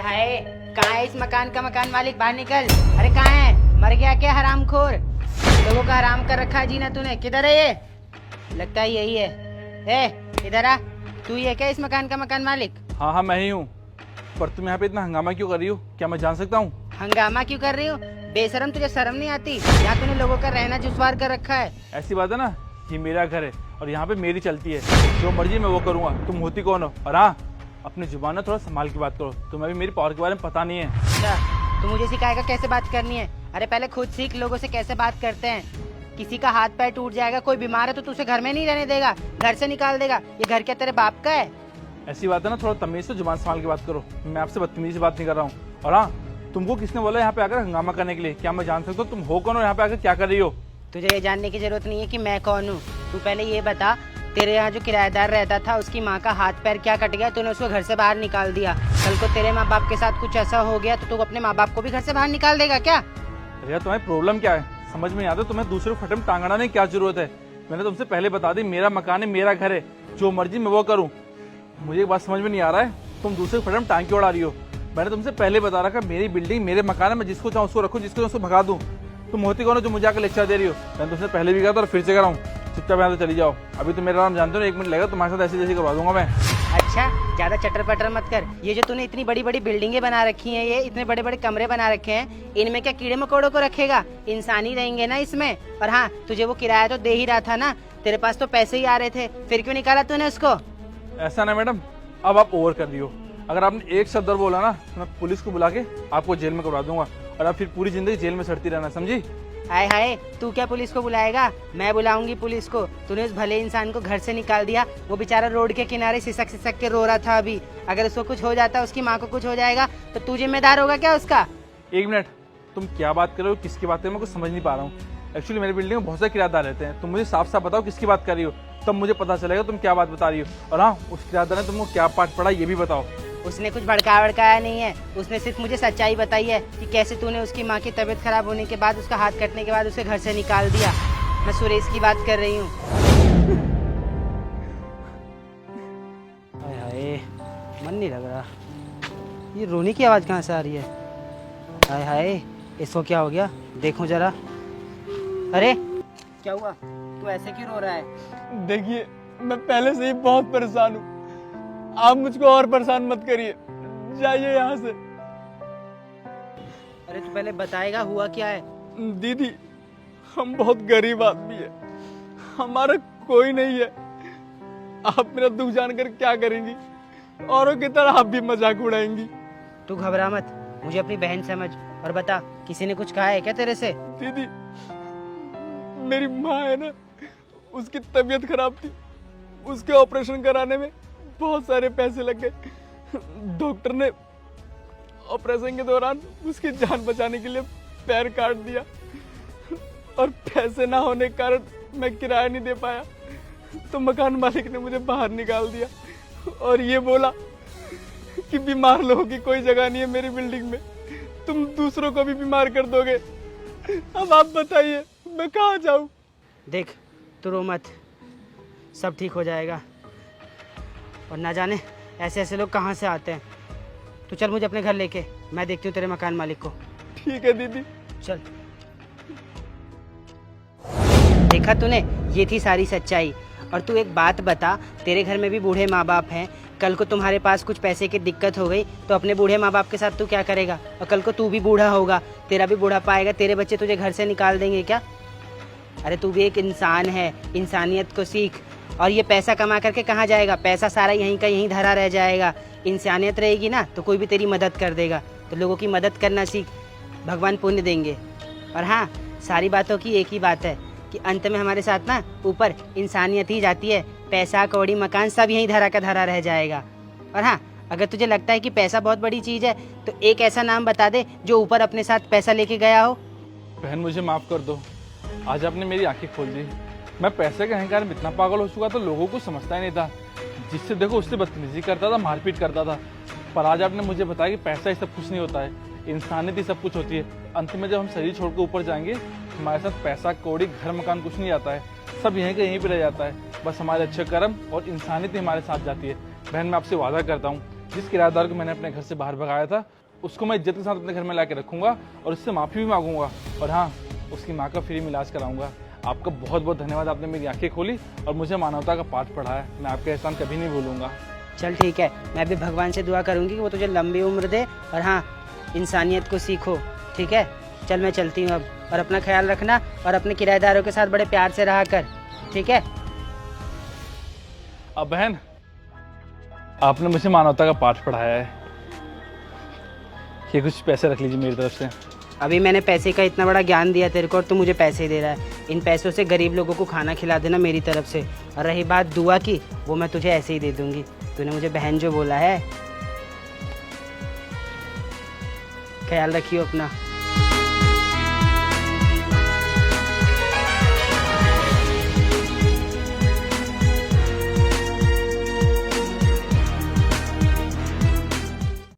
हाय, कहाँ है इस मकान का मकान मालिक? बाहर निकल। अरे कहाँ है? मर गया क्या हरामखोर? लोगों का हराम कर रखा है जीना तूने। किधर है ये? लगता है यही है। ए इधर आ। तू ही है क्या इस मकान का मकान मालिक? हाँ हाँ, मैं ही हूँ। पर तुम यहाँ पे इतना हंगामा क्यों कर रही हो? क्या मैं जान सकता हूँ? हंगामा क्यों कर रही हो? बेशरम, तुझे शर्म नहीं आती? यहाँ तूने लोगों का रहना दुश्वार कर रखा है। ऐसी बात है ना, ये मेरा घर है और यहाँ पे मेरी चलती है। जो मर्जी मैं वो करूँगा। तुम होती कौन हो? और हाँ, अपनी जुबान ना थोड़ा संभाल के बात करो। तुम्हें अभी मेरी पावर के बारे में पता नहीं है। अच्छा, तू मुझे सिखाएगा कैसे बात करनी है? अरे पहले खुद सीख लोगों से कैसे बात करते हैं। किसी का हाथ पैर टूट जाएगा, कोई बीमार है तो तू उसे घर में नहीं रहने देगा, घर से निकाल देगा। ये घर क्या तेरे बाप का है? ऐसी बात है ना, थोड़ा तमीज से जुबान संभाल के बात करो। मैं आपसे बदतमीजी से बात नहीं कर रहा हूँ। और हाँ, तुमको किसने बोला यहाँ पे आकर हंगामा करने के लिए? क्या मैं जान सकता हूँ तुम हो कौन और यहाँ पे आकर क्या कर रही हो? तुझे ये जानने की जरूरत नहीं है कि मैं कौन हूँ। तू पहले ये बता, तेरे यहाँ जो किराएदार रहता था उसकी माँ का हाथ पैर क्या कट गया, तूने उसको घर से बाहर निकाल दिया। कल को तेरे माँ बाप के साथ कुछ ऐसा हो गया तो तू अपने माँ बाप को भी घर से बाहर निकाल देगा क्या? अरे यार, तुम्हारी प्रॉब्लम क्या है? समझ में नहीं आता। तुम्हें दूसरे को फटे में टांगना नहीं क्या जरूरत है? मैंने तुमसे पहले बता दी, मेरा मकान है, मेरा घर है, जो मर्जी मैं वो करूँ। मुझे एक बात समझ में नहीं आ रहा है, तुम दूसरे को फटे में टांग क्यों उड़ा रही हो? मैंने तुमसे पहले बता रखा, मेरी बिल्डिंग मेरे मकान है, मैं जिसको चाहूँ उसको रखूँ, जिसको चाहूँ उसको भगा दूँ। तुम होती कौन हो जो मुझे आकर लेक्चर दे रही हो? मैंने तुमसे पहले भी कहा था और फिर से कराऊँ। चुपचाप यहाँ से चली जाओ। अभी तो मेरा नाम जानते हो, 1 मिनट लगेगा, तुम्हारे साथ ऐसे जैसे करवा दूंगा मैं। अच्छा, ज्यादा चटर पटर मत कर। ये जो तूने इतनी बड़ी बड़ी बिल्डिंगें बना रखी हैं, ये इतने बड़े बड़े कमरे बना रखे हैं, इनमें क्या कीड़े मकोड़ों को रखेगा? इंसान ही रहेंगे ना इसमें। और हाँ, तुझे वो किराया तो दे ही रहा था ना, तेरे पास तो पैसे ही आ रहे थे, फिर क्यों निकाला तूने उसको? ऐसा ना मैडम, अब आप ओवर कर रही हो। अगर आपने एक शब्द और बोला ना तो मैं पुलिस को बुला के आपको जेल में करवा दूंगा और आप फिर पूरी जिंदगी जेल में सड़ती रहना, समझी? हाय हाय, तू क्या पुलिस को बुलाएगा? मैं बुलाऊंगी पुलिस को। तूने उस भले इंसान को घर से निकाल दिया, वो बेचारा रोड के किनारे सिसक सिसक के रो रहा था अभी। अगर उसको कुछ हो जाता, उसकी माँ को कुछ हो जाएगा तो तू जिम्मेदार होगा क्या उसका? 1 मिनट, तुम क्या बात कर रहे हो, किसकी बात कर रहे हो? मैं कुछ समझ नहीं पा रहा हूँ। एक्चुअली मेरी बिल्डिंग में बहुत सारे किराएदार रहते हैं। तुम मुझे साफ साफ बताओ किसकी बात कर रही हो, तब मुझे पता चलेगा तुम क्या बात बता रही हो। और हाँ, उस किराएदार ने तुमको क्या पाठ पढ़ा ये भी बताओ। उसने कुछ भड़काया नहीं है, उसने सिर्फ मुझे सच्चाई बताई है कि कैसे तूने उसकी माँ की तबीयत खराब होने के बाद, उसका हाथ कटने के बाद उसे घर से निकाल दिया। मैं सुरेश की बात कर रही हूँ। हाय हाय, मन नहीं लग रहा। ये रोने की आवाज़ कहाँ से आ रही है? हाय हाय, इसको क्या हो गया? देखो जरा। अरे क्या हुआ? तू ऐसे क्यों रो रहा है? देखिए, मैं पहले से ही बहुत परेशान हूँ। आप मुझको और परेशान मत करिए, जाइए यहाँ से। अरे तू पहले बताएगा हुआ क्या है? दीदी, हम बहुत गरीब आदमी है, हमारा कोई नहीं है। आप मेरा दुख जानकर क्या करेंगी? औरों की तरह आप भी मजाक उड़ाएंगी। तू घबरा मत, मुझे अपनी बहन समझ और बता, किसी ने कुछ कहा है क्या तेरे से? दीदी, मेरी माँ है ना, उसकी तबीयत खराब थी, उसके ऑपरेशन कराने में बहुत सारे पैसे लग गए। डॉक्टर ने ऑपरेशन के दौरान उसकी जान बचाने के लिए पैर काट दिया और पैसे ना होने के कारण मैं किराया नहीं दे पाया, तो मकान मालिक ने मुझे बाहर निकाल दिया और ये बोला कि बीमार लोगों की कोई जगह नहीं है मेरी बिल्डिंग में, तुम दूसरों को भी बीमार कर दोगे। अब आप बताइए, मैं कहाँ जाऊँ? देख, तू रो मत, सब ठीक हो जाएगा। और ना जाने ऐसे ऐसे लोग कहाँ से आते हैं। तू चल मुझे अपने घर लेके, मैं देखती हूँ तेरे मकान मालिक को। ठीक है दीदी। चल। देखा तूने, ये थी सारी सच्चाई। और तू एक बात बता, तेरे घर में भी बूढ़े माँ बाप हैं, कल को तुम्हारे पास कुछ पैसे की दिक्कत हो गई तो अपने बूढ़े माँ बाप के साथ तू क्या करेगा? और कल को तू भी बूढ़ा होगा, तेरा भी बूढ़ापा आएगा, तेरे बच्चे तुझे घर से निकाल देंगे क्या? अरे तू भी एक इंसान है, इंसानियत को सीख। और ये पैसा कमा करके कहाँ जाएगा? पैसा सारा यहीं का यहीं धरा रह जाएगा। इंसानियत रहेगी ना तो कोई भी तेरी मदद कर देगा। तो लोगों की मदद करना सीख, भगवान पुण्य देंगे। और हाँ, सारी बातों की एक ही बात है कि अंत में हमारे साथ ना ऊपर इंसानियत ही जाती है। पैसा कौड़ी मकान सब यहीं धरा का धरा रह जाएगा। और हाँ, अगर तुझे लगता है कि पैसा बहुत बड़ी चीज़ है तो एक ऐसा नाम बता दे जो ऊपर अपने साथ पैसा लेके गया हो। बहन, मुझे माफ कर दो, आज आपने मेरी आंखें खोल दी। मैं पैसे के अहंकार में इतना पागल हो चुका था, लोगों को समझता ही नहीं था। जिससे देखो उससे बदतमीजी करता था, मारपीट करता था। पर आज आपने मुझे बताया कि पैसा ही सब कुछ नहीं होता है, इंसानियत ही सब कुछ होती है। अंत में जब हम शरीर छोड़ के ऊपर जाएंगे, हमारे साथ पैसा कौड़ी घर मकान कुछ नहीं आता है, सब यहीं का यहीं पे रह जाता है। बस हमारे अच्छे कर्म और इंसानियत ही हमारे साथ जाती है। बहन, मैं आपसे वादा करता हूँ जिस किराएदार को मैंने अपने घर से बाहर भगाया था उसको मैं इज्जत के साथ अपने घर में ला के रखूंगा और उससे माफ़ी भी मांगूंगा, और हाँ, उसकी माँ का फ्री में इलाज कराऊंगा। आपका बहुत बहुत धन्यवाद, आपने मेरी आंखें खोली और मुझे मानवता का पाठ पढ़ाया। मैं आपका एहसान कभी नहीं भूलूंगा। चल ठीक है, मैं भी भगवान से दुआ करूंगी कि वो तुझे लंबी उम्र दे, और हाँ, इंसानियत को सीखो। ठीक है, चल मैं चलती हूँ अब, और अपना ख्याल रखना और अपने किराएदारों के साथ बड़े प्यार से रहा कर। ठीक है। अब बहन, आपने मुझे मानवता का पाठ पढ़ाया है। ये कुछ पैसे रख लीजिए मेरी तरफ से। अभी मैंने पैसे का इतना बड़ा ज्ञान दिया तेरे को और तू मुझे पैसे दे रहा है। इन पैसों से गरीब लोगों को खाना खिला देना मेरी तरफ से। और रही बात दुआ की, वो मैं तुझे ऐसे ही दे दूंगी। तूने मुझे बहन जो बोला है। ख्याल रखियो अपना।